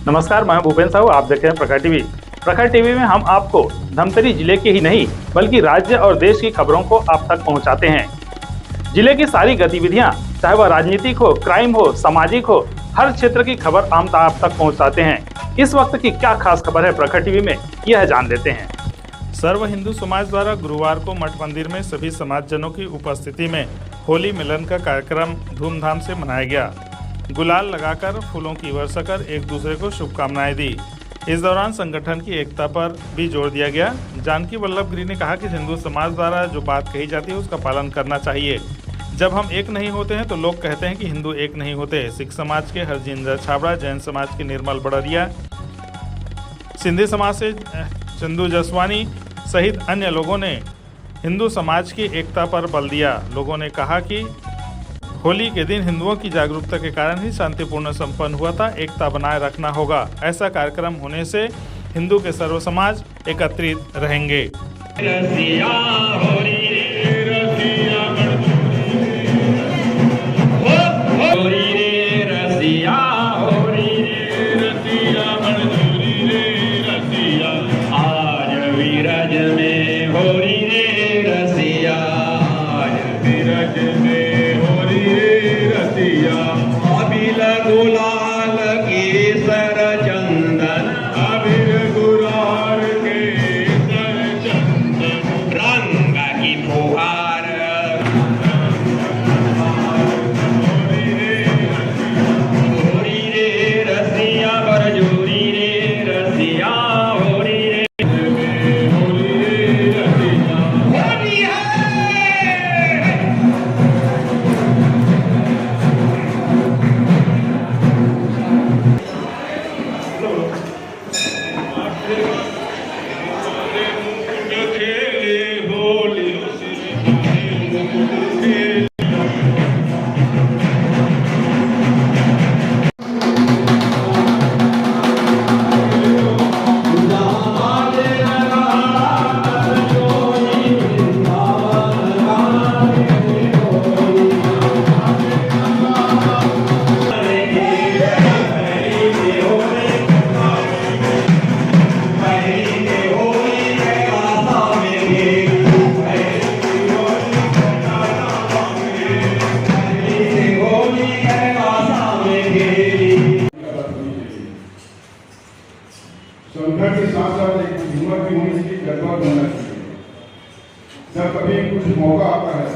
नमस्कार, मैं भूपेन साहू, आप देख रहे हैं प्रखर टीवी। प्रखर टीवी में हम आपको धमतरी जिले के ही नहीं बल्कि राज्य और देश की खबरों को आप तक पहुंचाते हैं। जिले की सारी गतिविधियां, चाहे वह राजनीतिक हो, क्राइम हो, सामाजिक हो, हर क्षेत्र की खबर हम आप तक पहुंचाते हैं। इस वक्त की क्या खास खबर है प्रखर टीवी में, यह जान लेते हैं। सर्व हिंदू समाज द्वारा गुरुवार को मठ मंदिर में सभी समाजजनों की उपस्थिति में होली मिलन का कार्यक्रम धूमधाम से मनाया गया। गुलाल लगाकर, फूलों की वर्षा कर एक दूसरे को शुभकामनाएं दी। इस दौरान संगठन की एकता पर भी जोर दिया गया। जानकी वल्लभ गिरी ने कहा कि हिंदू समाज द्वारा जो बात कही जाती है उसका पालन करना चाहिए। जब हम एक नहीं होते हैं तो लोग कहते हैं कि हिंदू एक नहीं होते। सिख समाज के हरजिंदर छाबड़ा, जैन समाज के निर्मल बड़रिया, सिंधी समाज से चंदू जसवानी सहित अन्य लोगों ने हिंदू समाज की एकता पर बल दिया। लोगों ने कहा कि होली के दिन हिंदुओं की जागरूकता के कारण ही शांतिपूर्ण संपन्न हुआ था। एकता बनाए रखना होगा। ऐसा कार्यक्रम होने से हिंदू के सर्व समाज एकत्रित रहेंगे। गुलाल केसर चंदन अबीर गुलाल केसर चंदन रंग की फुहार होरी रे रसिया बरजोरी रे रसिया होरी रे होली है। संगठन के साथ साथ एक हिम्मत भी होनी चाहिए, जज्बा भी होना चाहिए। जब कभी कुछ मौका आता है,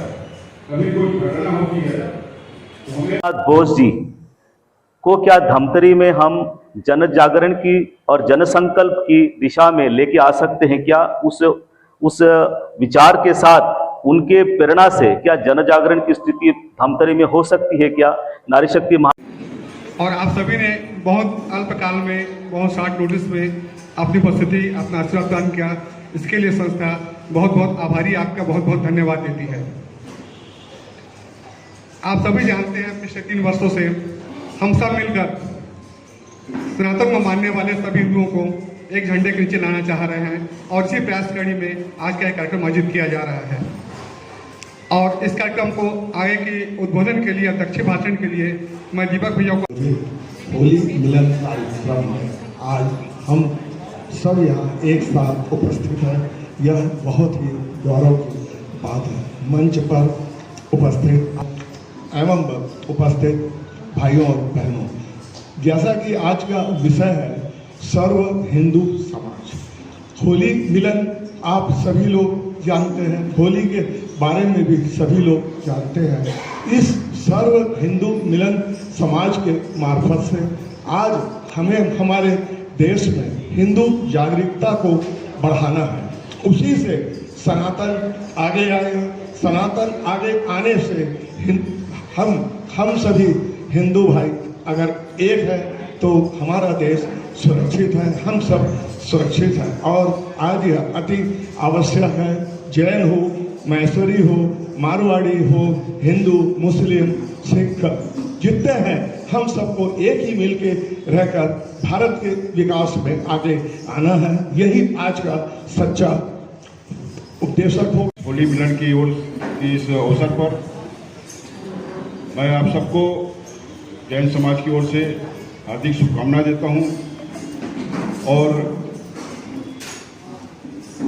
कभी कोई घटना होती है तो हमें बोस जी को क्या धमतरी में हम जन जागरण की और जन संकल्प की दिशा में लेके आ सकते हैं? क्या उस विचार के साथ उनके प्रेरणा से क्या जन जागरण की स्थिति धमतरी में हो सकती है? क्या नारी शक्ति और आप सभी ने बहुत अल्पकाल में, बहुत शॉर्ट नोटिस में अपनी उपस्थिति, अपना आशीर्वाद दान किया। इसके लिए संस्था बहुत बहुत आभारी, आपका बहुत बहुत धन्यवाद देती है। आप सभी जानते हैं पिछले 3 वर्षों से हम सब मिलकर सनातन को मानने वाले सभी हिंदुओं को एक झंडे के नीचे लाना चाह रहे हैं और इसी प्रयास कड़ी में आज का एक कार्यक्रम आयोजित किया जा रहा है। और इस कार्यक्रम को आगे के उद्बोधन के लिए, अध्यक्षीय भाषण के लिए मैं दीपक भैया को होली मिलन कार्यक्रम है। आज हम सब यहाँ एक साथ उपस्थित हैं। यह बहुत ही गौरव की बात है। मंच पर उपस्थित एवं उपस्थित भाइयों और बहनों, जैसा कि आज का विषय है सर्व हिंदू समाज, होली मिलन आप सभी लोग जानते हैं, होली के बारे में भी सभी लोग जानते हैं। इस सर्व हिंदू मिलन समाज के मार्फत से आज हमें हमारे देश में हिंदू जागरूकता को बढ़ाना है। उसी से सनातन आगे आएगा। सनातन आगे आने से हम सभी हिंदू भाई अगर एक है तो हमारा देश सुरक्षित है, हम सब सुरक्षित हैं। और आज यह अति आवश्यक है। जैन हो, मैसूरी हो, मारवाड़ी हो, हिंदू, मुस्लिम, सिख जितने हैं, हम सबको एक ही मिलके रहकर भारत के विकास में आगे आना है। यही आज का सच्चा उपदेशक हो। होली मिलन की ओर इस अवसर पर मैं आप सबको जैन समाज की ओर से हार्दिक शुभकामनाएं देता हूं। और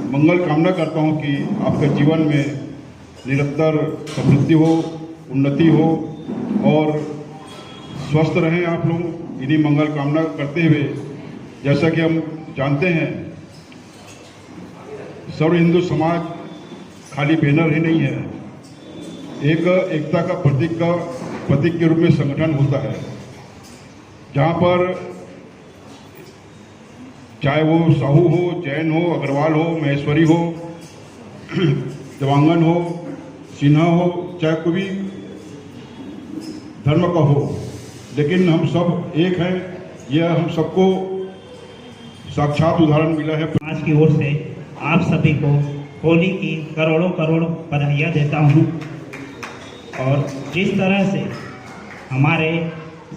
मंगल कामना करता हूँ कि आपके जीवन में निरंतर समृद्धि हो, उन्नति हो और स्वस्थ रहें आप लोग। इन्हीं मंगल कामना करते हुए, जैसा कि हम जानते हैं, सर्व हिंदू समाज खाली बैनर ही नहीं है, एक एकता का प्रतीक के रूप में संगठन होता है, जहाँ पर चाहे वो साहू हो, जैन हो, अग्रवाल हो, महेश्वरी हो, देवांगन हो, सिन्हा हो, चाहे कोई भी धर्म का हो, लेकिन हम सब एक हैं। यह हम सबको साक्षात उदाहरण मिला है। समाज की ओर से आप सभी को होली की करोड़ों करोड़ बधाइयाँ देता हूँ। और जिस तरह से हमारे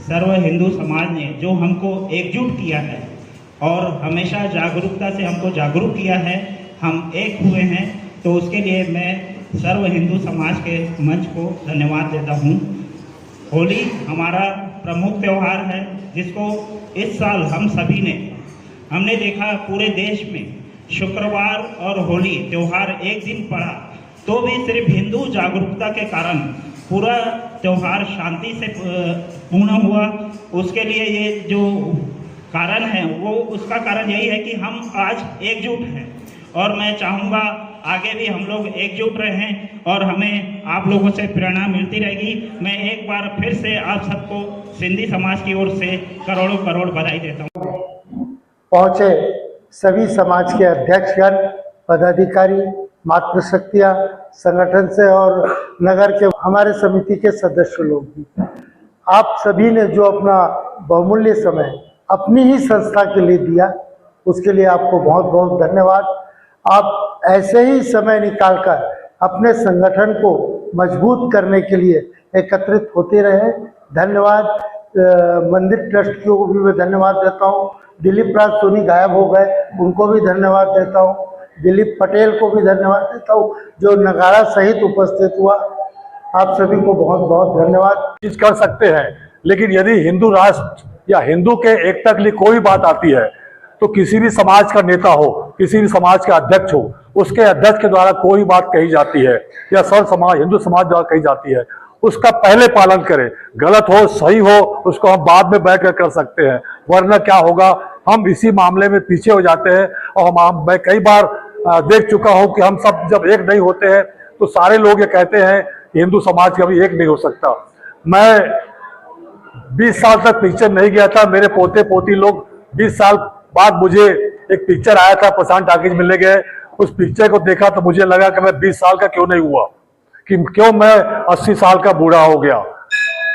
सर्व हिंदू समाज ने जो हमको एकजुट किया है और हमेशा जागरूकता से हमको जागरूक किया है, हम एक हुए हैं, तो उसके लिए मैं सर्व हिंदू समाज के मंच को धन्यवाद देता हूँ। होली हमारा प्रमुख त्यौहार है, जिसको इस साल हम सभी ने हमने देखा पूरे देश में शुक्रवार और होली त्यौहार एक दिन पड़ा, तो भी सिर्फ हिंदू जागरूकता के कारण पूरा त्यौहार शांति से पूर्ण हुआ। उसके लिए ये जो कारण है वो उसका कारण यही है कि हम आज एकजुट हैं, और मैं चाहूँगा आगे भी हम लोग एकजुट रहें और हमें आप लोगों से प्रेरणा मिलती रहेगी। मैं एक बार फिर से आप सबको सिंधी समाज की ओर से करोड़ों करोड़ बधाई देता हूँ। पहुँचे सभी समाज के अध्यक्षगण, पदाधिकारी, मातृशक्तियाँ, संगठन से और नगर के हमारे समिति के सदस्य लोग भी, आप सभी ने जो अपना बहुमूल्य समय अपनी ही संस्था के लिए दिया, उसके लिए आपको बहुत बहुत धन्यवाद। आप ऐसे ही समय निकालकर अपने संगठन को मजबूत करने के लिए एकत्रित होते रहे। धन्यवाद। मंदिर ट्रस्ट को भी मैं धन्यवाद देता हूँ। दिलीप राज सोनी गायब हो गए, उनको भी धन्यवाद देता हूँ। दिलीप पटेल को भी धन्यवाद देता हूँ, जो नगाड़ा सहित उपस्थित हुआ। आप सभी को बहुत बहुत धन्यवाद। चीज कर सकते हैं, लेकिन यदि हिंदू राष्ट्र या हिंदू के एकता के लिए कोई बात आती है, तो किसी भी समाज का नेता हो, किसी भी समाज का अध्यक्ष हो, उसके अध्यक्ष के द्वारा कोई बात कही जाती है या सर्व समाज हिंदू समाज द्वारा कही जाती है, उसका पहले पालन करें। गलत हो सही हो उसको हम बाद में बैठ कर सकते हैं, वरना क्या होगा, हम इसी मामले में पीछे हो जाते हैं। और मैं कई बार देख चुका हूं कि हम सब जब एक नहीं होते हैं तो सारे लोग ये कहते हैं कि हिंदू समाज कभी एक नहीं हो सकता। मैं 20 साल तक पिक्चर नहीं गया था, मेरे पोते पोती लोग 20 साल बाद मुझे एक पिक्चर आया था, प्रशांत टाकीज मिलने गए, उस पिक्चर को देखा तो मुझे लगा कि मैं 20 साल का क्यों नहीं हुआ, कि क्यों मैं 80 साल का बूढ़ा हो गया।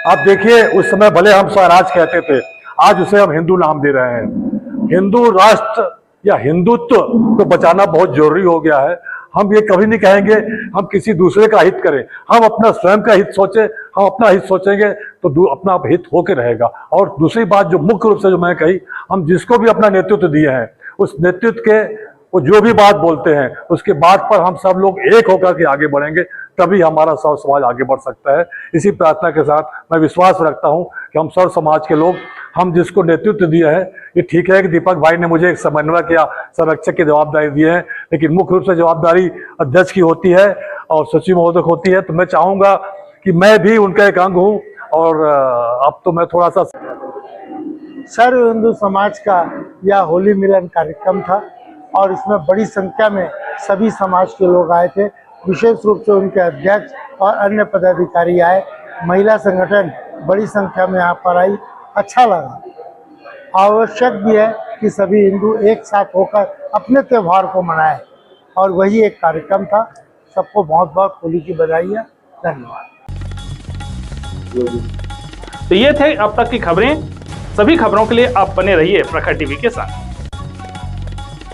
आप देखिए, उस समय भले हम स्वराज कहते थे, आज उसे हम हिंदू नाम दे रहे हैं। हिंदू राष्ट्र या हिंदुत्व को बचाना बहुत जरूरी हो गया है। हम ये कभी नहीं कहेंगे हम किसी दूसरे का हित करें, हम अपना स्वयं का हित सोचें। हम अपना हित सोचेंगे तो अपना हित होकर रहेगा। और दूसरी बात जो मुख्य रूप से जो मैं कही, हम जिसको भी अपना नेतृत्व दिए हैं, उस नेतृत्व के वो जो भी बात बोलते हैं, उसके बात पर हम सब लोग एक होकर के आगे बढ़ेंगे, तभी हमारा सर्व समाज आगे बढ़ सकता है। इसी प्रार्थना के साथ मैं विश्वास रखता हूं कि हम सर्व समाज के लोग, हम जिसको नेतृत्व दिया है, ये ठीक है कि दीपक भाई ने मुझे एक समन्वयक या संरक्षक की जवाबदारी दी है, लेकिन मुख्य रूप से जवाबदारी अध्यक्ष की होती है और सचिव महोदय होती है। तो मैं चाहूंगा कि मैं भी उनका एक अंग हूँ। और अब तो मैं थोड़ा सा सर्व हिंदू समाज का यह होली मिलन कार्यक्रम था और इसमें बड़ी संख्या में सभी समाज के लोग आए थे। विशेष रूप से उनके अध्यक्ष और अन्य पदाधिकारी आए। महिला संगठन बड़ी संख्या में यहाँ पर आई। अच्छा लगा। आवश्यक भी है कि सभी हिंदू एक साथ होकर अपने त्यौहार को मनाएं, और वही एक कार्यक्रम था। सबको बहुत बहुत होली की बधाइयाँ। धन्यवाद। तो ये थे अब तक की खबरें। सभी खबरों के लिए आप बने रहिए प्रखर टीवी के साथ।